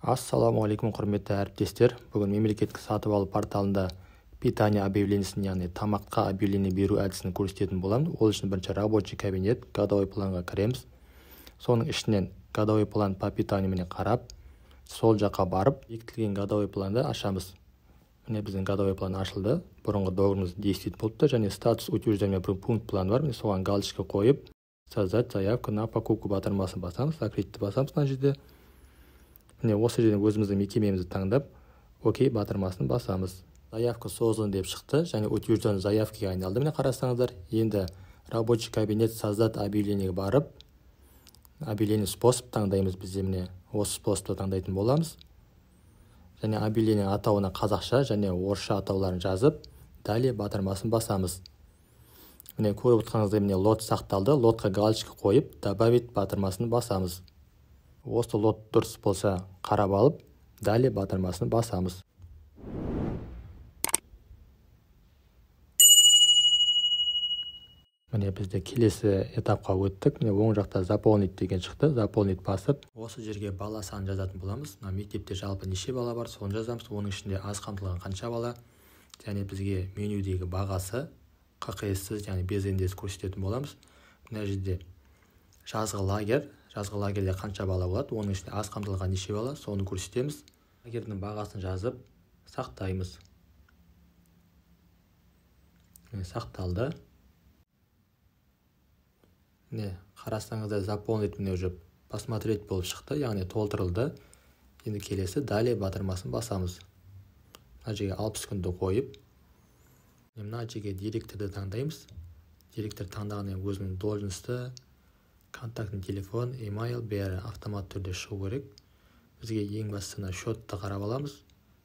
Ассалаумағалейкум құрметті әріптестер. Бүгін мемлекеттік сатып алу порталында питание объявлениесін, яғни тамаққа объявление беру әдісін көрсететін боламын. Ол үшін бірінші рабочий кабинет, годовой планға кіреміз. Соның ішінен годовой план по питанию қарап, сол жаққа барып, бекітілген годовой планды ашамыз. Міне біздің годовой план ашылды. Бұрынғы договорымыз действует болыпты, және статус утверждения пункт план бар. Міне соған галочка қойып, создать заявку на покупку батырмасын басамыз, закрытті басамыз мына жерде. Міне осы жерден өзіміздің мекемемізді таңдап, окей батырмасын басамыз. Заявка созылын деп шықты, және утвержден заявкаға айналды. Міне қарасаңыздар, енді рабочий кабинет создать объявлениеге барып, объявление способ таңдаймыз. Бізде міне осы способты таңдайтын боламыз. Және объявление атауына қазақша және орысша атауларын жазып, далее батырмасын басамыз. Міне көріп отырғаныңыздай міне лот сақталды. Лотқа галочка қойып, добавить батырмасын басамыз. Осы лот дұрыс болса қарап алып, далее батырмасын басамыз. Міне бізде келесі этапқа өттік. Міне оң жақта заполнить деген шықты. Заполнить басып, осы жерге бала санын жазатын боламыз. Мектепте жалпы неше бала бар, соны жазамыз. Оның ішінде аз қамтылған қанша бала, және бізге менюдегі бағасы ққс-сіз, яғни безендесіз көрсететін боламыз. Мына жерде жазғы лагерде қанша бала болады, оның ішінде аз қамтылған неше бала, соны көрсетеміз. Лагердің бағасын жазып, сақтаймыз. Міне сақталды. Міне қарасаңыздар заполнить міне уже посмотреть болып шықты, яғни толтырылды. Енді келесі далее батырмасын басамыз. Мына жерге 60 күнді қойып, мына жерге директорды таңдаймыз. Директор таңдағаннан өзінің должності, контактный телефон, email бәрі автомат түрде шығу керек. Бізге ең бастысына счетты қарап аламыз.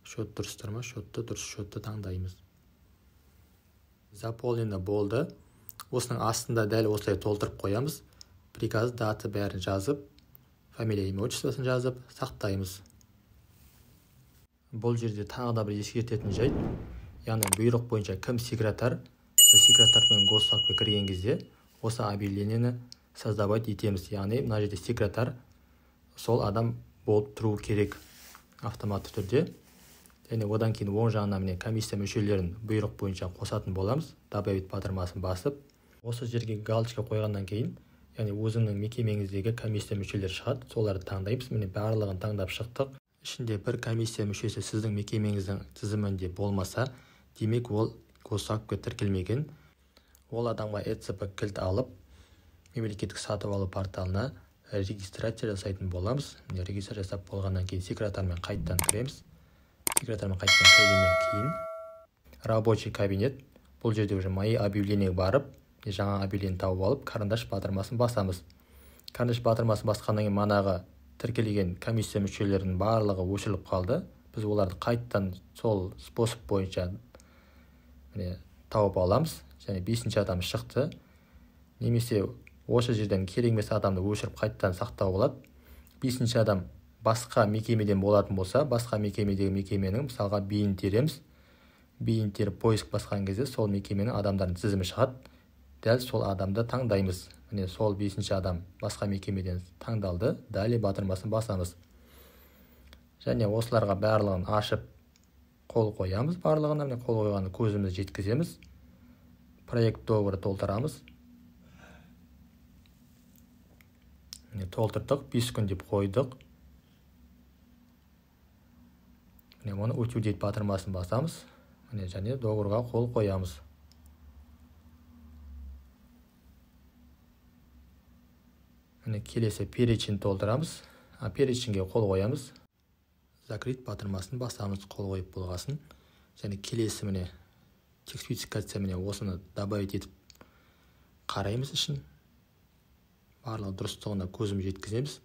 Счет дұрыстар ма? Счетты дұрыс, счетты таңдаймыз. Заполнено болды. Осының астында дәл осылай толтырып қоямыз. Приказ, даты бәрін жазып, фамилия, имя, отчествосын жазып, сақтаймыз. Бұл жерде тағы да бір ескертетін жайт, яғни бұйрық бойынша кім секретарь, секретармен госсакқа кірген кезде осы объявлениені создавать етеміз. Яғни мына жерде секретарь сол адам болып тұру керек автоматты түрде. Және одан кейін оң жағына міне комиссия мүшелерін бұйрық бойынша қосатын боламыз. Добавить батырмасын басып, осы жерге галочка қойғаннан кейін, яғни өзіңнің мекемеңіздегі комиссия мүшелері шығады, соларды таңдаймыз. Міне барлығын таңдап шықтық. Ішінде бір комиссия мүшесі сіздің мекемеңіздің тізімінде болмаса, демек ол госсакқа тіркелмеген. Ол адамға ЭЦП кілт алып, мемлекеттік сатып алу порталына регистрация жасайтын боламыз. Регистрация жасап болғаннан кейін секретармен қайттан кіреміз. Секретармен қайттан кіргеннен кейін рабочий кабинет, бұл жерде уже мои объявлениеге барып, жаңа объявление тауып алып, карандаш батырмасын басамыз. Карандаш батырмасын басқаннан кейін манағы тіркелген комиссия мүшелерінің барлығы өшіріліп қалды. Біз оларды қайттан сол способ бойынша тауып аламыз. Және 5-ші адам шықты. Немесе осы жерден керек емес адамды өшіріп қайттан сақтау болады. 5-ші адам басқа мекемеден болатын болса, басқа мекемедегі мекеменің мысалға бейін тереміз. Бейін теріп поиск басқан кезде сол мекеменің адамдардың тізімі шығады. Дәл сол адамды таңдаймыз. Міне сол 5-ші адам басқа мекемеден таңдалды. Далее батырмасын басамыз. Және осыларға барлығын ашып қол қоямыз. Барлығына міне қол қойғаны көзімізді жеткіземіз. Проект договоры толтырамыз. Міне толтырдық, 5 күн деп қойдық. Міне оны утвердить батырмасын басамыз. Міне және договорға қол қоямыз. Міне келесі перечень толтырамыз. Переченьге қол қоямыз. Закрыть батырмасын басамыз, қол қойып болғасын. Және келесі міне текст спецификация, міне осыны добавить етіп қараймыз үшін. Барлығы дұрыстығына көзім жеткіземіз.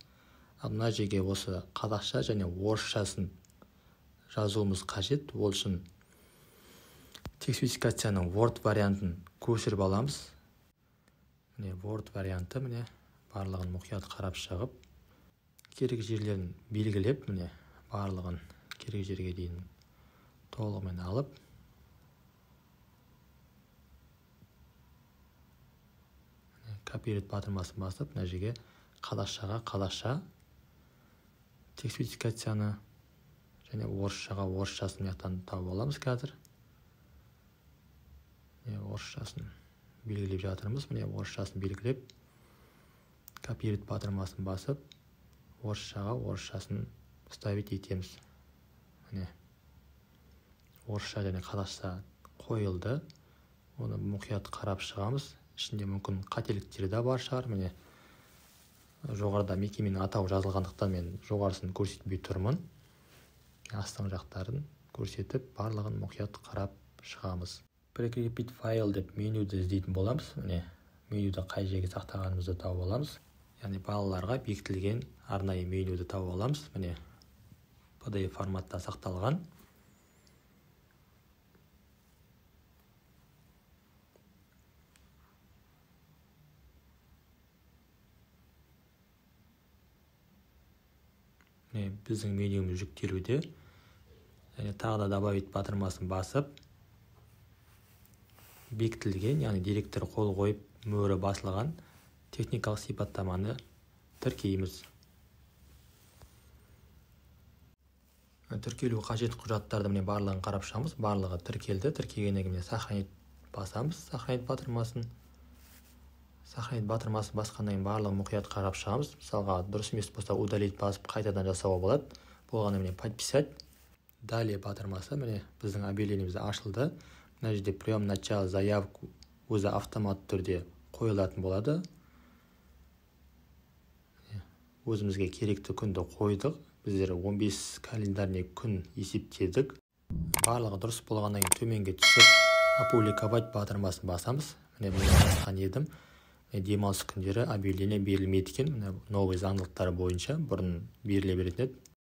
Мына жерге осы қазақша және орысшасын жазуымыз қажет. Ол үшін текст спецификацияның Word вариантын көшіріп аламыз. Міне Word варианты, міне барлығын мұқият қарап шығып, керек жерлерін белгілеп, міне барлығын керек жерге дейін толығымен алып, копировать батырмасын басып, мына жерге қазақшаға қазақша, текст спецификацияны және орысшаға орысшасын мына тауып аламыз қазір. Орысшасын белгілеп жатырмыз. Міне орысшасын белгілеп, копировать батырмасын басып, орысшаға орысшасын ставить етеміз. Міне орысша және қазақша қойылды. Оны мұқият қарап шығамыз. Ішінде мүмкін қателіктері де бар шығар. Міне жоғарыда мекеменің атауы жазылғандықтан мен жоғарысын көрсетпей тұрмын. Астыңғы жақтарын көрсетіп, барлығын мұқият қарап шығамыз. Прикрепить файл деп менюді іздейтін боламыз. Міне менюді қай жерге сақтағанымызды тауып аламыз. Яғни балаларға бекітілген арнайы менюді тауып аламыз. Міне PDF форматта сақталған. Біздің менюміз жүктелуде. Және тағы да добавить батырмасын басып, бекітілген, яғни директор қол қойып, мөрі басылған техникалық сипаттаманы тіркейміз. Тіркелу қажет құжаттарды міне барлығын қарап шығамыз. Барлығы тіркелді. Тіркегеннен кейін сохранить басамыз. Сохранить батырмасын. Сохранить батырмасын басқаннан кейін барлығын мұқият қарап шығамыз. Мысалға дұрыс емес болса удалить басып қайтадан жасауға болады. Болғанда міне подписать. Далее батырмасы міне біздің объявлениеміз ашылды. Мына жерде прием начала заявку өзі автомат түрде қойылатын болады. Өзімізге керекті күнді қойдық. Біздер 15 календарный күн есептедік. Барлығы дұрыс болғаннан кейін төменге түсіп, опубликовать батырмасын басамыз. Міне бұны басқан едім. Демалыс күндері объявление берілмейді екен. Новый заңдылықтары бойынша бұрын беріле беретін еді.